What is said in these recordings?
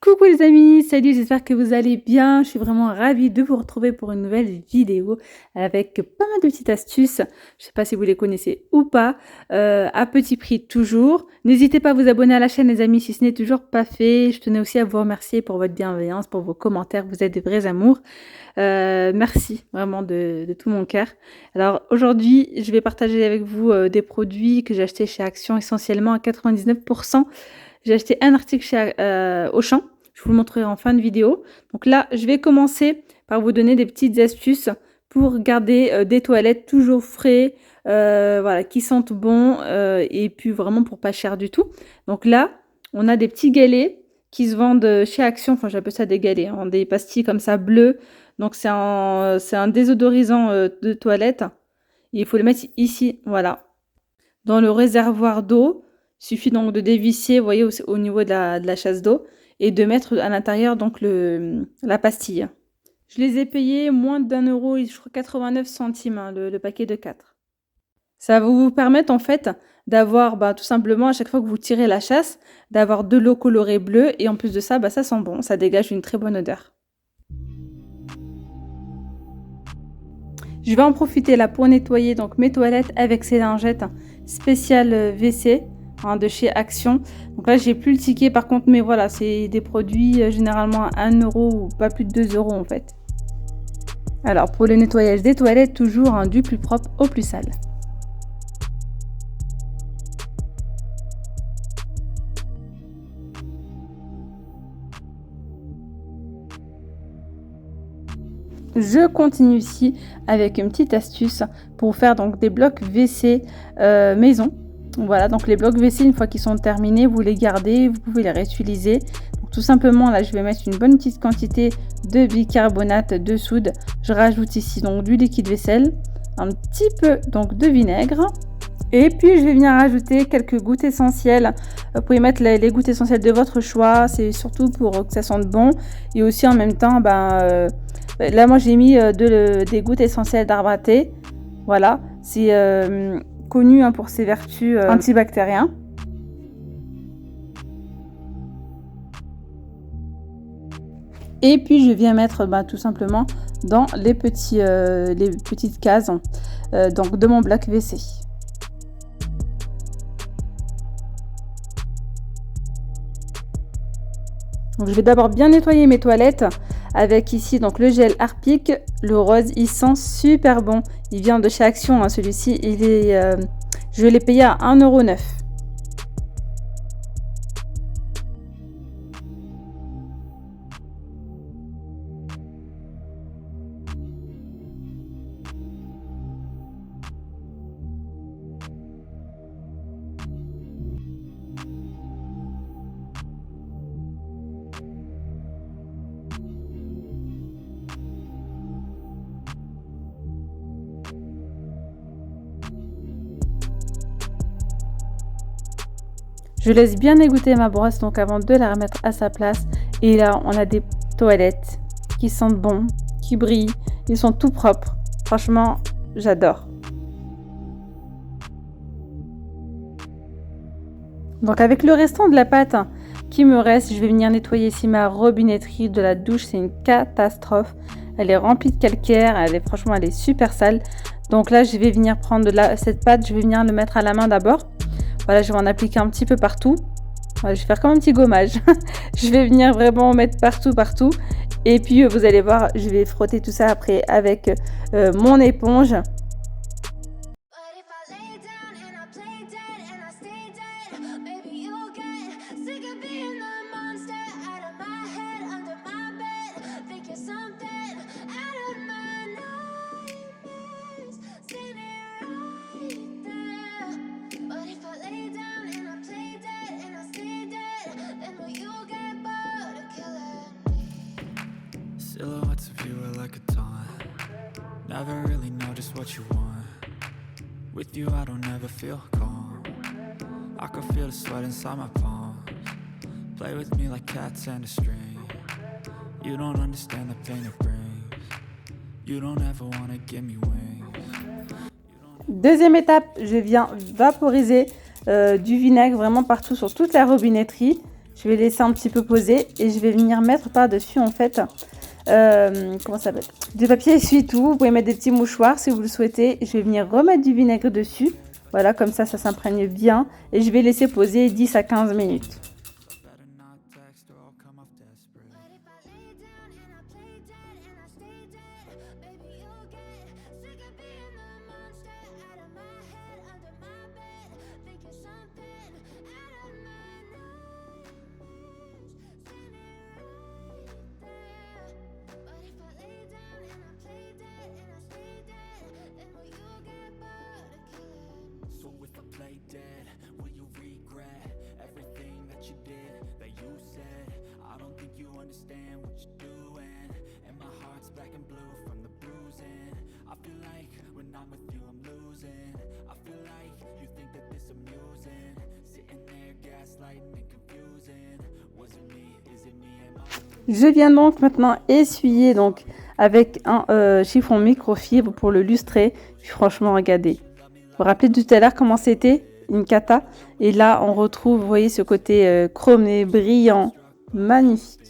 Coucou les amis, salut, j'espère que vous allez bien. Je suis vraiment ravie de vous retrouver pour une nouvelle vidéo avec pas mal de petites astuces. Je sais pas si vous les connaissez ou pas, à petit prix toujours. N'hésitez pas à vous abonner à la chaîne les amis si ce n'est toujours pas fait. Je tenais aussi à vous remercier pour votre bienveillance, pour vos commentaires, vous êtes des vrais amours. Merci vraiment de tout mon cœur. Alors aujourd'hui, je vais partager avec vous des produits que j'ai achetés chez Action essentiellement à 99%. J'ai acheté un article chez Auchan. Je vous le montrerai en fin de vidéo. Donc là, je vais commencer par vous donner des petites astuces pour garder des toilettes toujours frais, voilà, qui sentent bon et puis vraiment pour pas cher du tout. Donc là, on a des petits galets qui se vendent chez Action. Enfin, j'appelle ça des galets, hein, des pastilles comme ça bleues. Donc c'est un désodorisant de toilette. Et il faut le mettre ici, voilà, dans le réservoir d'eau. Il suffit donc de dévisser, vous voyez, au niveau de la chasse d'eau et de mettre à l'intérieur donc la pastille. Je les ai payés moins d'1 euro, je crois 89 centimes, hein, le paquet de 4. Ça va vous permettre en fait d'avoir tout simplement à chaque fois que vous tirez la chasse, d'avoir de l'eau colorée bleue et en plus de ça, ça sent bon, ça dégage une très bonne odeur. Je vais en profiter là pour nettoyer donc mes toilettes avec ces lingettes spéciales WC. De chez Action. Donc là, j'ai plus le ticket par contre, mais voilà, c'est des produits généralement à 1 euro ou pas plus de 2 euros en fait. Alors, pour le nettoyage des toilettes, toujours du plus propre au plus sale. Je continue ici avec une petite astuce pour faire donc des blocs WC maison. Voilà, donc les blocs WC, une fois qu'ils sont terminés, vous les gardez, vous pouvez les réutiliser. Donc, tout simplement, là, je vais mettre une bonne petite quantité de bicarbonate de soude. Je rajoute ici donc du liquide vaisselle, un petit peu donc de vinaigre. Et puis, je vais venir rajouter quelques gouttes essentielles. Vous pouvez mettre les gouttes essentielles de votre choix. C'est surtout pour que ça sente bon. Et aussi, en même temps, là, moi, j'ai mis des gouttes essentielles d'arbre à thé. Voilà, c'est connu pour ses vertus antibactériennes. Et puis je viens mettre tout simplement dans les petites cases donc de mon bloc WC. Donc je vais d'abord bien nettoyer mes toilettes avec ici donc le gel Harpic, le rose, il sent super bon. Il vient de chez Action, hein, celui-ci, je l'ai payé à 1,9 €. Je laisse bien égoutter ma brosse donc avant de la remettre à sa place. Et là, on a des toilettes qui sentent bon, qui brillent. Ils sont tout propres. Franchement, j'adore. Donc avec le restant de la pâte qui me reste, je vais venir nettoyer ici ma robinetterie de la douche. C'est une catastrophe. Elle est remplie de calcaire. Franchement, elle est super sale. Donc là, je vais venir prendre cette pâte. Je vais venir le mettre à la main d'abord. Voilà, je vais en appliquer un petit peu partout. Voilà, je vais faire comme un petit gommage. Je vais venir vraiment mettre partout. Et puis, vous allez voir, je vais frotter tout ça après avec mon éponge. Silhouettes of you are like a taunt. Never really know just what you want. With you I don't ever feel calm. I can feel the sweat inside my palms. Play with me like cats and a string. You don't understand the pain it brings. You don't ever wanna give me wings. Deuxième étape, je viens vaporiser du vinaigre vraiment partout sur toute la robinetterie. Je vais laisser un petit peu poser et je vais venir mettre par-dessus en fait, comment ça s'appelle, du papier essuie-tout. Vous pouvez mettre des petits mouchoirs si vous le souhaitez. Je vais venir remettre du vinaigre dessus. Voilà, comme ça s'imprègne bien. Et je vais laisser poser 10 à 15 minutes. Better not text or I'll come off desperate. But if I lay down and I play dead and I stay dead, maybe you'll get sick of being the monster out of my head, under my bed, thinking something out of my nose, standing right there. But if I lay down and I play dead and I stay dead, then will you get bored of killing me? So if I play dead, will you regret everything that you did, that you said? I don't think you understand what you're doing, and my heart's black and blue from the bruising. I feel like when I'm with you I'm losing. I feel like you think that this amusing, sitting there gaslighting and confusing. Was it me? Is it me? Am I? Je viens donc maintenant essuyer donc avec un chiffon microfibre pour le lustrer. Puis franchement, regardez. Vous vous rappelez tout à l'heure comment c'était? Une cata. Et là, on retrouve, vous voyez, ce côté chromé, brillant, magnifique.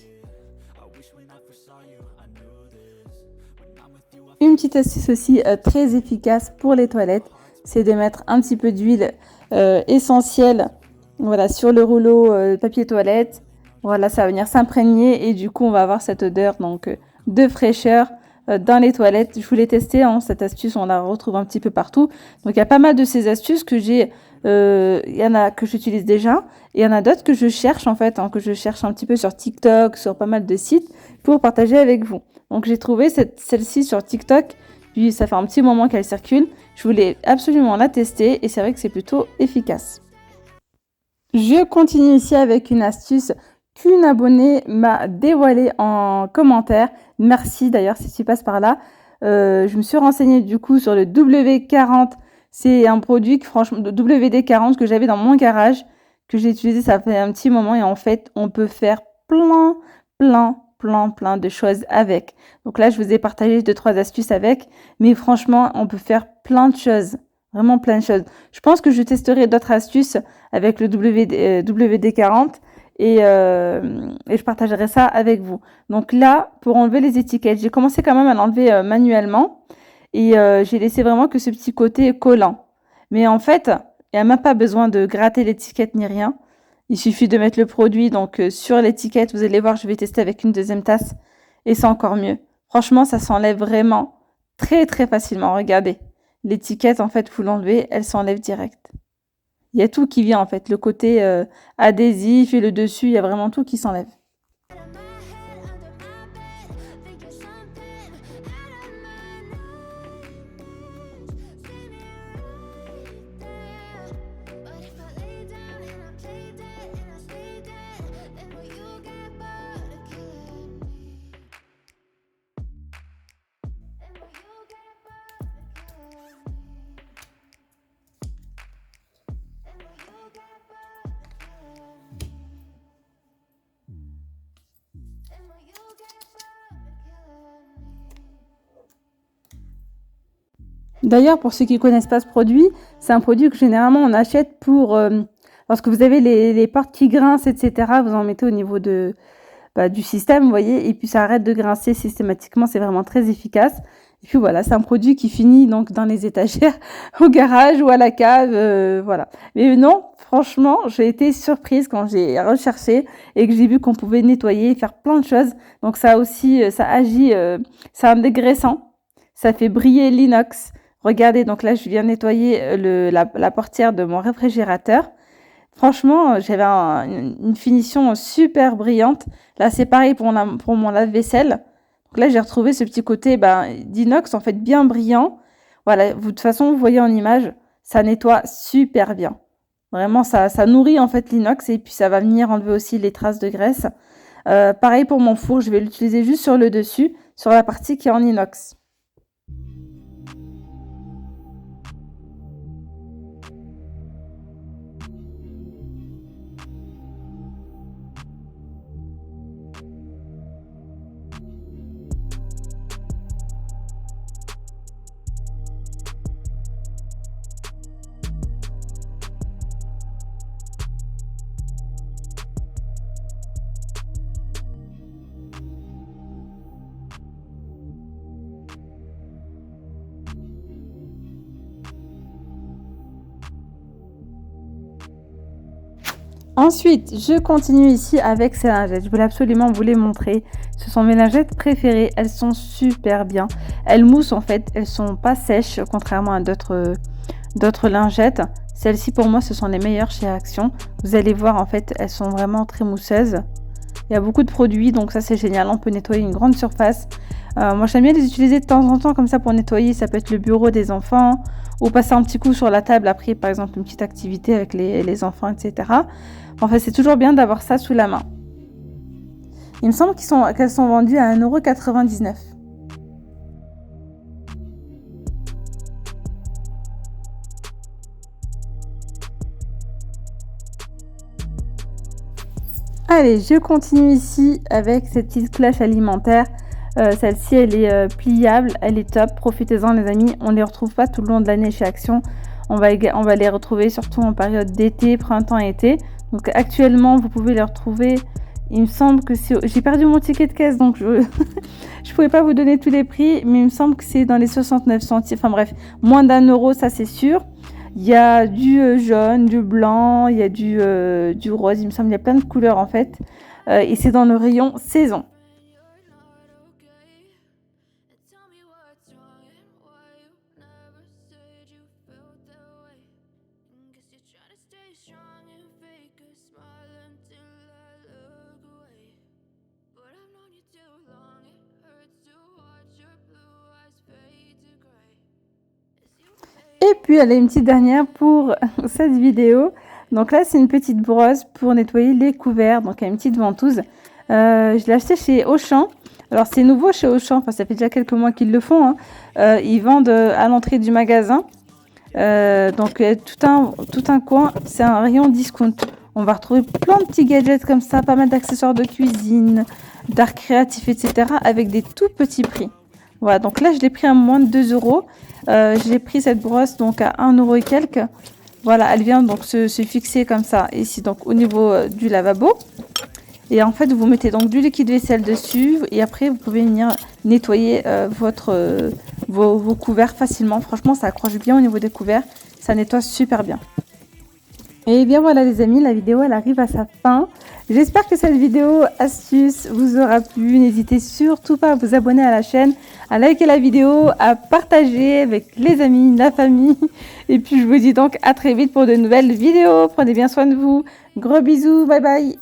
Une petite astuce aussi très efficace pour les toilettes, c'est de mettre un petit peu d'huile essentielle, voilà, sur le rouleau papier toilette. Voilà, ça va venir s'imprégner et du coup, on va avoir cette odeur donc de fraîcheur dans les toilettes. Je voulais tester cette astuce, on la retrouve un petit peu partout. Donc, il y a pas mal de ces astuces que j'ai. Il y en a que j'utilise déjà et il y en a d'autres que je cherche en fait, que je cherche un petit peu sur TikTok, sur pas mal de sites pour partager avec vous. Donc, j'ai trouvé celle-ci sur TikTok. Puis, ça fait un petit moment qu'elle circule. Je voulais absolument la tester et c'est vrai que c'est plutôt efficace. Je continue ici avec une astuce qu'une abonnée m'a dévoilée en commentaire. Merci d'ailleurs si tu passes par là. Je me suis renseignée du coup sur le W40. C'est un produit que franchement, WD-40 que j'avais dans mon garage, que j'ai utilisé ça fait un petit moment et en fait on peut faire plein de choses avec. Donc là je vous ai partagé 2-3 astuces avec, mais franchement on peut faire plein de choses. Vraiment plein de choses. Je pense que je testerai d'autres astuces avec le WD-40 et je partagerai ça avec vous. Donc là, pour enlever les étiquettes, j'ai commencé quand même à l'enlever manuellement et j'ai laissé vraiment que ce petit côté collant. Mais en fait, il n'y a même pas besoin de gratter l'étiquette ni rien. Il suffit de mettre le produit donc sur l'étiquette. Vous allez voir, je vais tester avec une deuxième tasse et c'est encore mieux. Franchement, ça s'enlève vraiment très facilement. Regardez. L'étiquette, en fait, vous l'enlevez, elle s'enlève direct. Il y a tout qui vient, en fait. Le côté adhésif et le dessus, il y a vraiment tout qui s'enlève. Out of my head, under my bed, thinking something out of my nose, standing right there. But if I lay down and I play dead and I stay dead, then will you get bored of killing me? Then will you get bored of killing me? Then will you get bored of killing me? Then will you get bored of killing me? D'ailleurs, pour ceux qui ne connaissent pas ce produit, c'est un produit que généralement on achète pour... lorsque vous avez les portes qui grincent, etc., vous en mettez au niveau du système, vous voyez, et puis ça arrête de grincer systématiquement, c'est vraiment très efficace. Et puis voilà, c'est un produit qui finit donc dans les étagères, au garage ou à la cave, voilà. Mais non, franchement, j'ai été surprise quand j'ai recherché et que j'ai vu qu'on pouvait nettoyer et faire plein de choses. Donc ça aussi, ça agit, c'est un dégraissant, ça fait briller l'inox. Regardez, donc là, je viens nettoyer la portière de mon réfrigérateur. Franchement, j'avais une finition super brillante. Là, c'est pareil pour mon lave-vaisselle. Donc là, j'ai retrouvé ce petit côté d'inox, en fait, bien brillant. Voilà, de toute façon, vous voyez en image, ça nettoie super bien. Vraiment, ça nourrit en fait l'inox et puis ça va venir enlever aussi les traces de graisse. Pareil pour mon four, je vais l'utiliser juste sur le dessus, sur la partie qui est en inox. Ensuite, je continue ici avec ces lingettes. Je voulais absolument vous les montrer. Ce sont mes lingettes préférées. Elles sont super bien. Elles moussent en fait. Elles sont pas sèches, contrairement à d'autres lingettes. Celles-ci, pour moi, ce sont les meilleures chez Action. Vous allez voir, en fait, elles sont vraiment très mousseuses. Il y a beaucoup de produits, donc ça, c'est génial. On peut nettoyer une grande surface. Moi, j'aime bien les utiliser de temps en temps, comme ça, pour nettoyer. Ça peut être le bureau des enfants ou passer un petit coup sur la table après, par exemple, une petite activité avec les enfants, etc. En fait, c'est toujours bien d'avoir ça sous la main. Il me semble qu'elles sont vendues à 1,99 €. Allez, je continue ici avec cette petite cloche alimentaire. Celle-ci, elle est pliable, elle est top. Profitez-en les amis, on ne les retrouve pas tout le long de l'année chez Action. On va les retrouver surtout en période d'été, printemps et été. Donc actuellement, vous pouvez les retrouver. Il me semble que c'est... J'ai perdu mon ticket de caisse, donc je ne pouvais pas vous donner tous les prix. Mais il me semble que c'est dans les 69 centimes. Enfin bref, moins d'1 €, ça c'est sûr. Il y a du jaune, du blanc, il y a du rose. Il me semble qu'il y a plein de couleurs en fait. Et c'est dans le rayon saison. Et puis, elle a une petite dernière pour cette vidéo. Donc là, c'est une petite brosse pour nettoyer les couverts. Donc, il y a une petite ventouse. Je l'ai acheté chez Auchan. Alors, c'est nouveau chez Auchan. Enfin, ça fait déjà quelques mois qu'ils le font. Hein. Ils vendent à l'entrée du magasin. Donc, tout un coin, c'est un rayon discount. On va retrouver plein de petits gadgets comme ça, pas mal d'accessoires de cuisine, d'art créatif, etc. avec des tout petits prix. Voilà, donc là, je l'ai pris à moins de 2 €. J'ai pris cette brosse donc à 1 € et quelques. Voilà, elle vient donc se fixer comme ça ici, donc au niveau du lavabo. Et en fait, vous mettez donc du liquide vaisselle dessus et après, vous pouvez venir nettoyer vos couverts facilement. Franchement, ça accroche bien au niveau des couverts. Ça nettoie super bien. Et bien voilà les amis, la vidéo elle arrive à sa fin. J'espère que cette vidéo astuce vous aura plu. N'hésitez surtout pas à vous abonner à la chaîne, à liker la vidéo, à partager avec les amis, la famille. Et puis je vous dis donc à très vite pour de nouvelles vidéos. Prenez bien soin de vous. Gros bisous, bye bye.